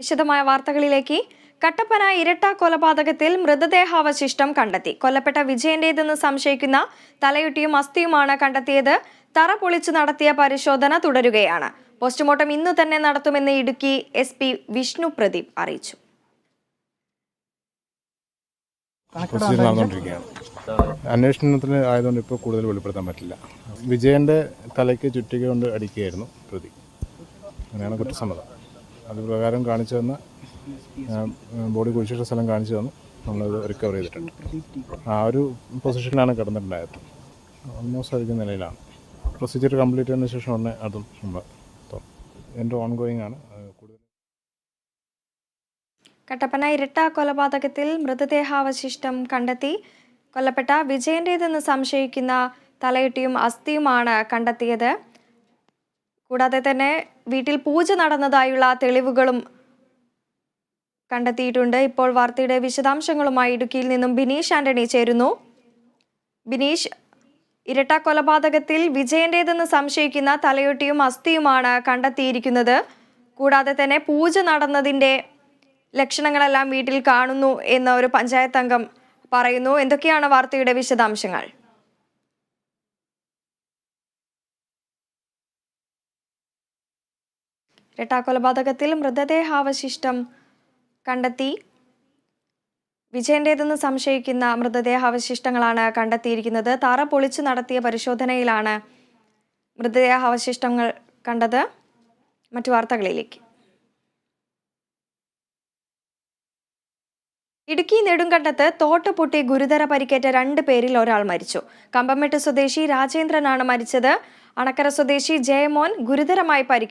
വിശദമായ വാർത്തകളിലേക്ക്. കട്ടപ്പന ഇരട്ട കൊലപാതകത്തിൽ മൃതദേഹാവശിഷ്ടം കണ്ടെത്തി. കൊല്ലപ്പെട്ട വിജയന്റേതെന്ന് സംശയിക്കുന്ന തലയൊട്ടിയും അസ്ഥിയുമാണ് കണ്ടെത്തിയത്. തറ പൊളിച്ചു നടത്തിയ പരിശോധന തുടരുകയാണ്. പോസ്റ്റ്മോർട്ടം ഇന്നു തന്നെ നടത്തുമെന്ന് ഇടുക്കി SP വിഷ്ണു പ്രദീപ് അറിയിച്ചു. അന്വേഷണത്തിന് ആയതുകൊണ്ട് ഇപ്പോൾ കൂടുതൽ വെളിപ്പെടുത്താൻ പറ്റില്ല. വിജയന്റെ തലയ്ക്ക് ചുറ്റിക കൊണ്ട് അടിക്കുകയായിരുന്നു പ്രതി. അങ്ങനെയാണ് കുറ്റസമ്മതം. അത് പ്രകാരം കാണിച്ചു തന്ന ബോഡി കുഴിച്ചിട്ട സ്ഥലം കാണിച്ചു തന്നു. നമ്മളത് റിക്കവർ ചെയ്തിട്ടുണ്ട്. ആ ഒരു പൊസിഷനിലാണ് കിടന്നിട്ടുണ്ടായത്. ഓൾമോസ്റ്റ് അടിക്കുന്ന നിലയിലാണ്. പ്രൊസീജിയർ കംപ്ലീറ്റ് ചെയ്തതിന് ശേഷം ഉടനെ അതും നമ്മൾ എൻ്റെ ഓൺഗോയിങ് ആണ്. കട്ടപ്പന ഇരട്ട കൊലപാതകത്തിൽ മൃതദേഹാവശിഷ്ടം കണ്ടെത്തി. കൊല്ലപ്പെട്ട വിജയന്റേതെന്ന് സംശയിക്കുന്ന തലയൊട്ടിയും അസ്ഥിയുമാണ് കണ്ടെത്തിയത്. കൂടാതെ തന്നെ വീട്ടിൽ പൂജ നടന്നതായുള്ള തെളിവുകളും കണ്ടെത്തിയിട്ടുണ്ട്. ഇപ്പോൾ വാർത്തയുടെ വിശദാംശങ്ങളുമായി ഇടുക്കിയിൽ നിന്നും ബിനീഷ് ആന്റണി ചേരുന്നു. ബിനീഷ്, ഇരട്ട കൊലപാതകത്തിൽ വിജയന്റേതെന്ന് സംശയിക്കുന്ന തലയൊട്ടിയും അസ്ഥിയുമാണ് കണ്ടെത്തിയിരിക്കുന്നത്. കൂടാതെ തന്നെ പൂജ നടന്നതിന്റെ ലക്ഷണങ്ങളെല്ലാം വീട്ടിൽ കാണുന്നു എന്ന് ഒരു പഞ്ചായത്ത് അംഗം പറയുന്നു. എന്തൊക്കെയാണ് വാർത്തയുടെ വിശദാംശങ്ങൾ? ഇരട്ട കൊലപാതകത്തിൽ മൃതദേഹാവശിഷ്ടം കണ്ടെത്തി. വിജയന്റേതെന്ന് സംശയിക്കുന്ന മൃതദേഹാവശിഷ്ടങ്ങളാണ് കണ്ടെത്തിയിരിക്കുന്നത്. തറ പൊളിച്ചു നടത്തിയ പരിശോധനയിലാണ് മൃതദേഹാവശിഷ്ടങ്ങൾ കണ്ടത്. മറ്റു വാർത്തകളിലേക്ക്. ഇടുക്കി നെടുങ്കണ്ടത്ത് തോട്ട് പൊട്ടി ഗുരുതര പരിക്കേറ്റ 2 പേരിൽ ഒരാൾ മരിച്ചു. കമ്പമെട്ട് സ്വദേശി രാജേന്ദ്രനാണ് മരിച്ചത്. അണക്കര സ്വദേശി ജയമോൻ ഗുരുതരമായി പരിക്കേറ്റു.